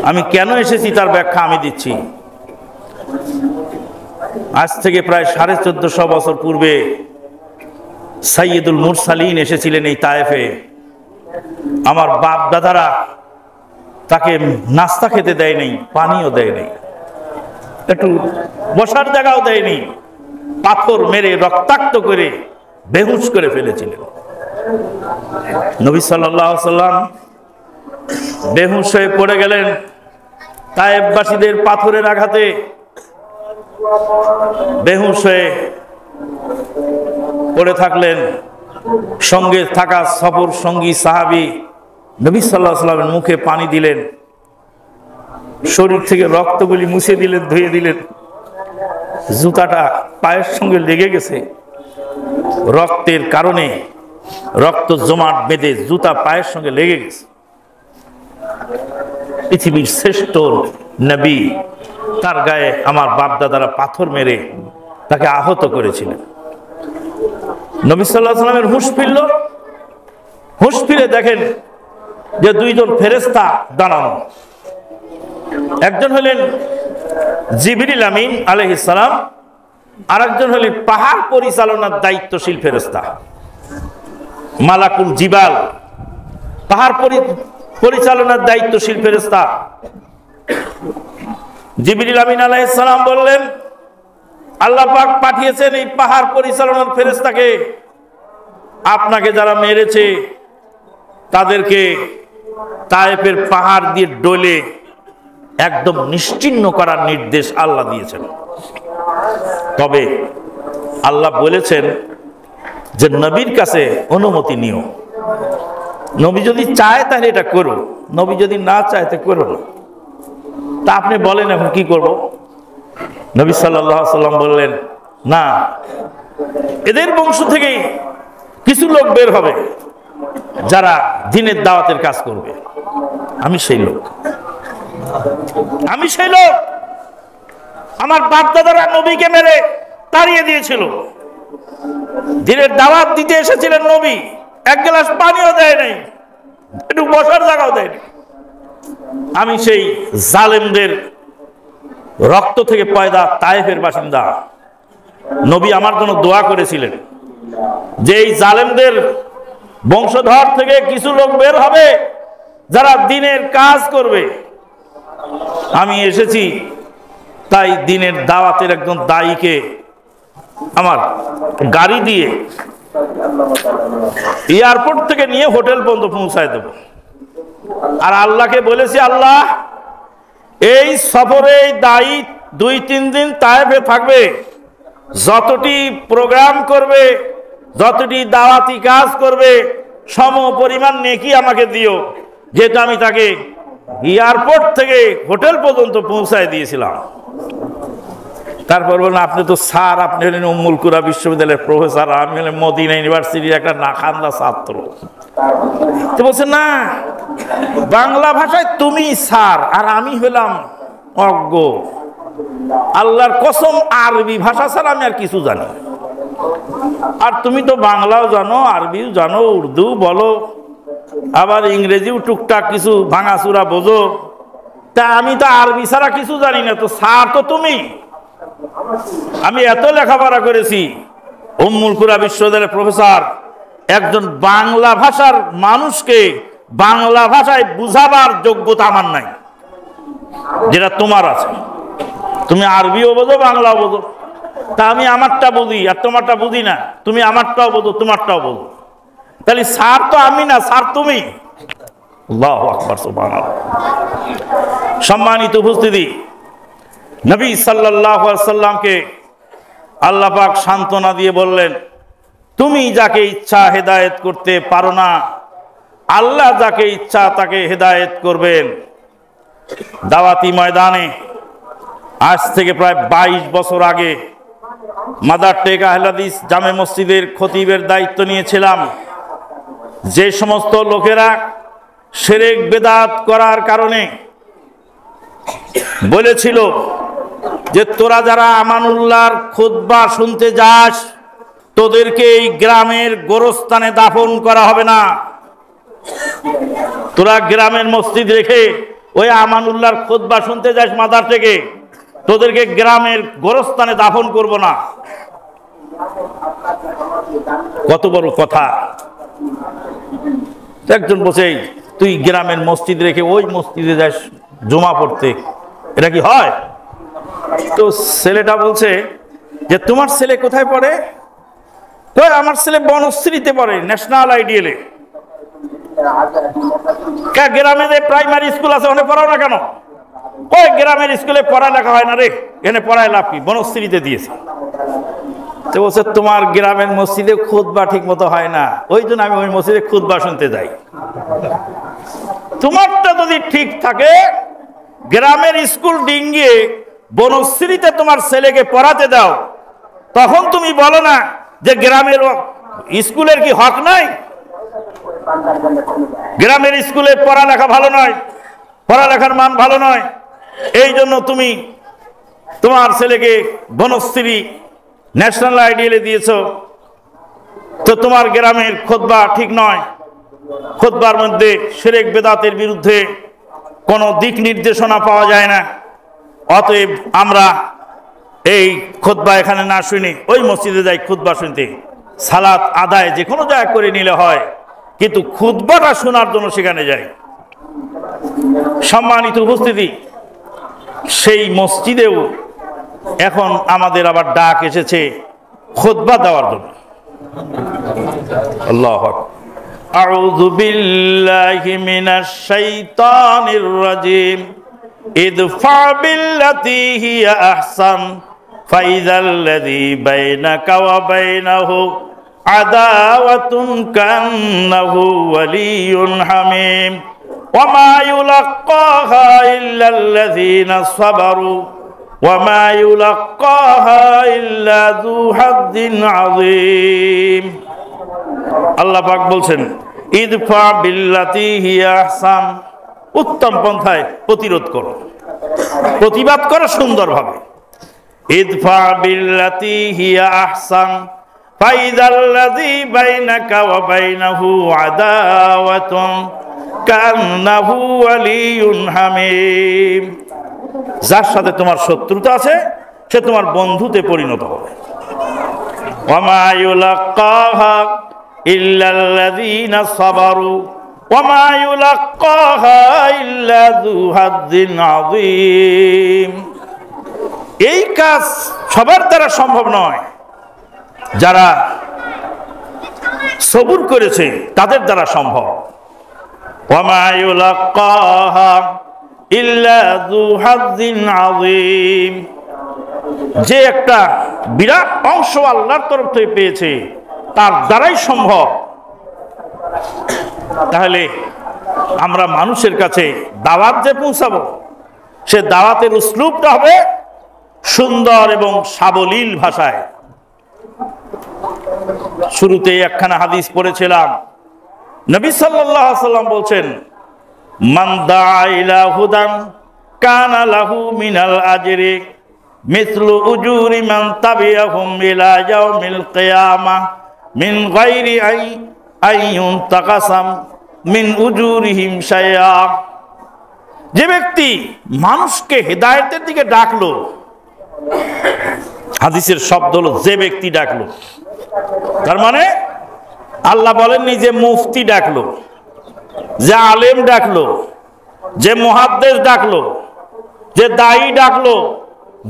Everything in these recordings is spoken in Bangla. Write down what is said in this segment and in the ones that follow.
আমি কেন এসেছি তার ব্যাখ্যা আমি দিচ্ছি। আজ থেকে প্রায় 1450 বছর পূর্বে সাইয়্যিদুল মুরসালিন এসেছিলেন এই তায়েফে। আমার বাপ দাদারা তাকে নাস্তা খেতে দেয় নাই, পানিও দেয় নাই, একটু বসার জায়গাও দেয়নি, পাথর মেরে রক্তাক্ত করে বেহুশ করে ফেলেছিলেন। নবী সাল্লাল্লাহু আলাইহি সাল্লাম বেহুশ হয়ে পড়ে গেলেন তায়েফবাসীদের পাথরের আঘাতে। বেহুশ হয়ে পড়ে থাকলেন। সঙ্গে থাকা সফর সঙ্গী সাহাবী নবী সাল্লাল্লাহু আলাইহি সাল্লামের মুখে পানি দিলেন, শরীর থেকে রক্তগুলি মুছে দিলেন, ধুয়ে দিলেন। জুতাটা পায়ের সঙ্গে লেগে গেছে, রক্তের কারণে রক্ত জমাট বেঁধে জুতা পায়ের সঙ্গে লেগে গেছে। পৃথিবীর শ্রেষ্ঠ নবী, তার গায়ে আমার বাপ দাদারা পাথর মেরে তাকে আহত করেছিলেন। নবী সাল্লাল্লাহু আলাইহি সাল্লামের হুঁশ ফিরল। হুঁশ ফিরে দেখেন যে দুইজন ফেরেশতা দাঁড়ানো। একজন হলেন জিবরিল আমিন আলাইহিস সালাম, আর একজন হলেন পাহাড় পরিচালনার দায়িত্বশীল ফেরেশতা মালাকুল জিবাল, পাহাড় পরিচালনার দায়িত্বশীল ফেরেশতা। জিবরিল আমিন আলাইহিস সালাম বললেন, আল্লাহ পাক পাঠিয়েছেন এই পাহাড় পরিচালনার ফেরেশতাকে, আপনাকে যারা মেরেছে তাদেরকে তায়েফের পাহাড় দিয়ে ডলে একদম নিশ্চিহ্ন করার নির্দেশ আল্লাহ দিয়েছেন। তবে আল্লাহ বলেছেন যে নবীর কাছে অনুমতি নিও। নবী যদি চায় তাহলে এটা করো, নবী যদি না চায় তো করো না। তা আপনি বলেন এখন কি করব? নবী সাল্লাল্লাহু আলাইহি সাল্লাম বললেন, না, এদের বংশ থেকেই কিছু লোক বের হবে যারা দ্বীনের দাওয়াতের কাজ করবে। আমি সেই লোক, আমি সেই লোক। আমার বাপ দাদারা নবীকে মেরে তাড়িয়ে দিয়েছিল, দ্বীনের দাওয়াত দিতে এসেছিলেন নবী, এক গ্লাস পানিও দেয় নাই, একটু বসার জায়গাও দেয়নি। আমি সেই জালেমদের রক্ত থেকে পয়দা তায়েফের বাসিন্দা। নবী আমার জন্য দোয়া করেছিলেন যে এই জালেমদের বংশধর থেকে কিছু লোক বের হবে যারা দ্বীনের কাজ করবে। আমি এসেছি, তাই দ্বীনের দাওয়াতের একজন দায়ীকে আমার গাড়ি দিয়ে এয়ারপোর্ট থেকে নিয়ে হোটেল পর্যন্ত পৌঁছায় দেব। আর আল্লাহকে বলেছি, আল্লাহ এই সফরে এই দায়ী 2-3 দিন তায়েফে থাকবে, যতটি প্রোগ্রাম করবে, যতটি দাওয়াতি কাজ করবে, সম পরিমাণ নেকি আমাকে দিও, যেটা আমি তাকে এয়ারপোর্ট থেকে হোটেল পর্যন্ত পৌঁছায় দিয়েছিলাম। তারপর বললেন, আপনি তো স্যার, আপনি হলেন উম্মুল কুরা বিশ্ববিদ্যালয়ের প্রফেসর, আমি হলেন মদিনা ইউনিভার্সিটির একটা নাখান্দা ছাত্র। তো বলছে, না, বাংলা ভাষায় তুমি স্যার আর আমি হলাম অজ্ঞ। আল্লাহর কসম, আরবি ভাষা ছাড়া আমি আর কিছু জানি। আর তুমি তো বাংলাও জানো, আরবিও জানো, উর্দু বলো, আবার ইংরেজিও টুকটাক কিছু ভাঙাচুরা বোঝো। তা আমি তো আরবি ছাড়া কিছু জানি না, তো স্যার তো তুমি। আমি এত লেখাপড়া করেছি, উম্মুল কুরা বিশ্ববিদ্যালয়ের প্রফেসর, একজন বাংলা ভাষার মানুষকে বাংলা ভাষায় বুঝাবার যোগ্যতা আমার নাই, যেটা তোমার আছে। তুমি আরবিও বোঝো, বাংলাও বোঝো। তা আমি আমারটা বুঝি আর তোমারটা বুঝি না, তুমি আমারটাও বোঝো, তোমারটাও বোঝো। তাহলে স্যার তো আমি না, স্যার তুমি। আল্লাহু আকবার, সুবহানাল্লাহ। সম্মানিত উপস্থিতি, নবী সাল্লাল্লাহু আলাইহি সাল্লামকে আল্লাহ পাক সান্ত্বনা দিয়ে বললেন, তুমি যাকে ইচ্ছা হেদায়েত করতে পারো না, আল্লাহ যাকে ইচ্ছা তাকে হেদায়েত করবেন। দাওয়াতি ময়দানে আজ থেকে প্রায় 22 বছর আগে মাদার টেক আহলে হাদিস জামে মসজিদের খতিবের দায়িত্ব নিয়েছিলাম। যে সমস্ত লোকেরা শিরক বিদআত করার কারণে বলেছিল যে তোরা যারা আমানুল্লাহর খুতবা শুনতে যাস, তোদেরকে এই গ্রামের গোরস্থানে দাফন করা হবে না, তোরা গ্রামের মসজিদ রেখে ওই আমানুল্লাহর খুতবা শুনতে যাস মাদার থেকে, তোদেরকে গ্রামের গোরস্থানে দাফন করব না। কত বড় কথা। একজন বসে, তুই গ্রামের মসজিদ রেখে ওই মসজিদে যাস জমা পড়তে, এটা কি হয়? তো ছেলেটা বলছে যে তোমার ছেলে কোথায় পড়ে? আমার ছেলে বনশ্রীতে পড়ে, ন্যাশনাল আইডিয়ালে। গ্রামে যে প্রাইমারি স্কুল আছে ওখানে পড়াও না কেন? ওই গ্রামের স্কুলে পড়ালেখা হয় না রে, এখানে পড়ায় লাভ কি, বনশ্রীতে দিয়েছে। তো বলছে তোমার গ্রামের মসজিদে খুতবা ঠিক মতো হয় না, ওই জন্য আমি ওই মসজিদে খুতবা শুনতে যাই। তোমারটা যদি ঠিক থাকে, গ্রামের স্কুল ডিঙ্গিয়ে বনশ্রীতে তোমার ছেলেকে পড়াতে দাও, তখন তুমি বলো না যে গ্রামের স্কুলের কি হক নাই? গ্রামের স্কুলে পড়ালেখা ভালো নয়, পড়ালেখার মান ভালো নয়, এই জন্য তুমি তোমার ছেলেকে বনশ্রী ন্যাশনাল আইডিয়ালে দিয়েছ। তো তোমার গ্রামের খুতবা ঠিক নয়, খুতবার মধ্যে শিরক বেদাতের বিরুদ্ধে কোনো দিক নির্দেশনা পাওয়া যায় না। অতএব আমরা এই খুতবা এখানে না শুনি, ওই মসজিদে যাই খুতবা শুনতে। সালাত আদায় যে কোনো জায়গায় করে নিলে হয়, কিন্তু খুতবাটা শোনার জন্য সেখানে যাই। সম্মানিত উপস্থিতি, সেই মসজিদেও এখন আমাদের আবার ডাক এসেছে খুতবা দেওয়ার জন্য। আল্লাহু আকবার। আউযু বিল্লাহি মিনাশ শাইতানির রাজিম। ইদফা বিল্লাতি হিয়া আহসান ফাইযাল্লাযী বাইনাকা ওয়া বাইনাহু আদাওয়াতুন কান্নাহু ওয়ালিয়্যুন হামীম ওয়া মা ইউলাক্কাহা ইল্লাল্লাযীনা সাবারু ওয়া মা ইউলাক্কাহা ইল্লা যু হায্যিন আযীম। আল্লাহ পাক বলছেন, ইদফা বিল্লাতি হিয়া আহসান, উত্তম পন্থায় প্রতিরোধ করো, প্রতিবাদ করো সুন্দরভাবে। ইদফা বিল্লাতি হিয়া আহসান ফাইযাল্লাযী বাইনাকা ওয়া বাইনাহু আদাওয়াতুন কান্নাহু ওয়ালিয়্যুন হামীম। যার সাথে তোমার শত্রুতা আছে সে তোমার বন্ধুতে পরিণত হবে। ওয়া মা ইউলাক্কাহা ইল্লাল্লাযীনা সাবারু ওয়া মা ইউলাক্কাহা ইল্লা যু হায্যিন আযীম। এই কাজ সবার দ্বারা সম্ভব নয়, যারা সবুর করেছে তাদের দ্বারা সম্ভব। ওয়া মা ইউলাক্কাহা ইল্লা যু হায্যিন আযীম। যে একটা বিরাট অংশ আল্লাহর তরফ থেকে পেয়েছে তার দ্বারাই সম্ভব। তাহলে আমরা মানুষের কাছে দাওয়াত যে পৌঁছাবো, সে দাওয়াতের উসলুবটা হবে সুন্দর এবং সাবলীল ভাষায়। শুরুতে একখানা হাদিস পড়েছিলাম, নবী সাল্লাল্লাহু আলাইহি ওয়াসাল্লাম বলছেন, মান দাআ ইলা হুদান কানা লাহু মিনাল আজরি মিসলু উজুরি মান তাবিআহুম ইলা ইয়াউমিল কিয়ামাহ মিন গায়রি আইয়ুন তাকাসাম মিন উজুরিহিম শাইআ। যে ব্যক্তি মানুষকে হেদায়েতের দিকে ডাকলো, হাদিসের শব্দ হলো যে ব্যক্তি ডাকলো, তার মানে আল্লাহ বলেননি যে মুফতি ডাকলো, যে আলেম ডাকলো, যে মুহাদ্দিস ডাকলো, যে দায়ী ডাকলো,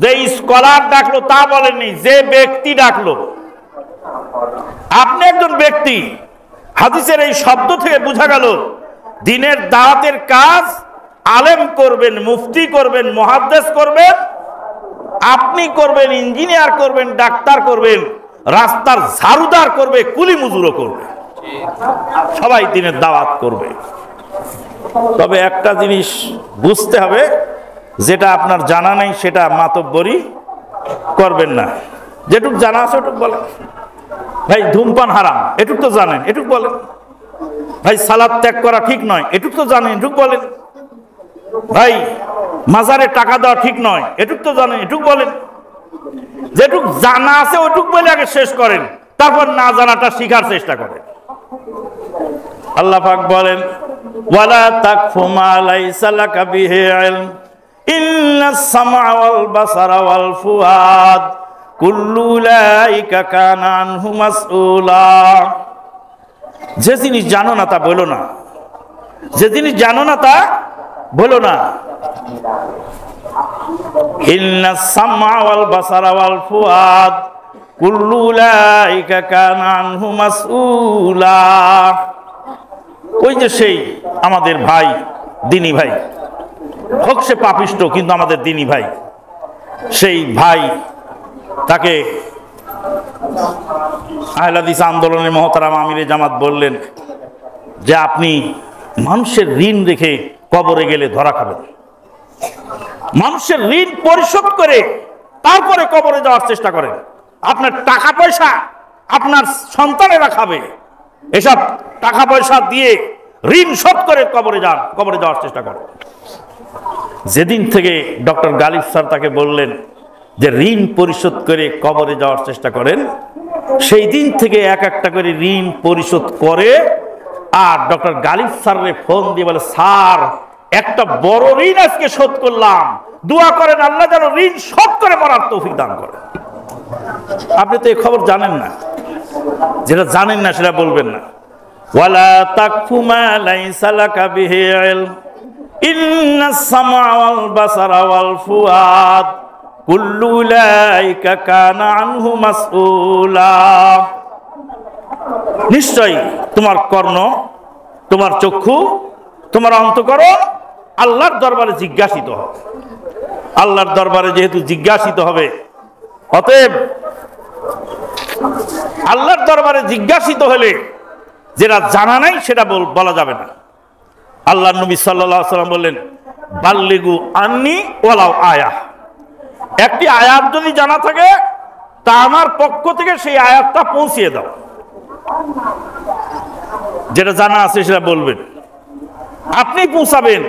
যে স্কলার ডাকলো, তা বলেননি, যে ব্যক্তি ডাকলো। আপনি একজন ব্যক্তি। হাদিসের এই শব্দ থেকে বোঝা গেল দ্বীনের দাওয়াতের কাজ আলেম করবেন, মুফতি করবেন, মুহাদ্দিস করবেন, আপনি করবেন, ইঞ্জিনিয়ার করবেন, ডাক্তার করবেন, রাস্তার ঝাড়ুদার করবে, কুলি মজুরও করবে, সবাই দ্বীনের দাওয়াত করবে। তবে একটা জিনিস বুঝতে হবে, যেটা আপনার জানা নেই সেটা মাতব্বরি করবেন না। যেটুক জানা আছে ওটুক বলেন। ভাই ধূমপান হারাম, এটুক তো জানেন, এটুক বলেন। ভাই সালাত ত্যাগ করা ঠিক নয়, এটুক তো জানেন, এটুক বলেন। ভাই মাজারে টাকা দেওয়া ঠিক নয়, এটুক তো জানেন, এটুক বলেন। যেটুক জানা আছে ওটুক বলে আগে শেষ করেন, তারপর না জানাটা শিখার চেষ্টা করেন। আল্লাহ পাক বলেন, ওয়ালা তাকফু মা লাইসা লাকা বিহি ইলম ইন্নাস সামআ ওয়াল বাসারা ওয়াল ফুআদ কুল্লু উলাইকা কানা আনহু মাসউলা। যে জিনিস জানো না তা বলো না, যে জিনিস জানো না তা বলো না। ইন্নাস সামআ ওয়াল বাসারা ওয়াল ফুআদ কুল্লু উলাইকা কানা আনহু মাসউলা। ওই যে সেই আমাদের ভাই, দিনী ভাই, হোক সে পাপিষ্ট কিন্তু আমাদের দিনী ভাই, সেই ভাই তাকে আহলে হাদিস আন্দোলনের মহতারাম আমিরে জামাত বললেন যে আপনি মানুষের ঋণ রেখে কবরে গেলে ধরা খাবেন, মানুষের ঋণ পরিশোধ করে তারপরে কবরে যাওয়ার চেষ্টা করেন। আপনার টাকা পয়সা আপনার সন্তানেরা খাবে, এসব টাকা পয়সা দিয়ে ঋণ শোধ করে কবরে যান, কবরে যাওয়ার চেষ্টা করেন। যেদিন থেকে ডক্টর গালিব স্যার তাকে বললেন যে ঋণ পরিশোধ করে কবরে যাওয়ার চেষ্টা করেন, সেই দিন থেকে এক একটা করে ঋণ পরিশোধ করে। আর ডক্টর গালিব স্যাররে ফোন দিয়ে বলে, স্যার একটা বড় ঋণ আজকে শোধ করলাম, দোয়া করেন আল্লাহ যেন ঋণ শোধ করে মরার তৌফিক দান করে। আপনি তো এই খবর জানেন না, যেটা জানেন না সেটা বলবেন না। ওয়ালা তাকফু মা লাইসা লাকা বিহি ইলম ইন্নাস সামআ ওয়াল বাসারা ওয়াল ফুআদ কুল্লু উলাইকা কানা আনহু মাসউলা। নিশ্চয়ই তোমার কর্ণ, তোমার চক্ষু, তোমার অন্তঃকরণ আল্লাহর দরবারে জিজ্ঞাসিত হবে। আল্লাহর দরবারে যেহেতু জিজ্ঞাসিত হবে, অতএব আল্লাহর দরবারে জিজ্ঞাসিত হলে যেটা জানা নাই সেটা বলা যাবে না। আল্লাহর নবী সাল্লাল্লাহু আলাইহি ওয়াসাল্লাম বললেন, বাল্লিগু আন্নি ওয়ালাউ আয়া। একটি আয়াত যদি জানা থাকে তা আমার পক্ষ থেকে সেই আয়াতটা পৌঁছিয়ে দাও। যেটা জানা আছে সেটা বলবেন, আপনি পৌঁছাবেন,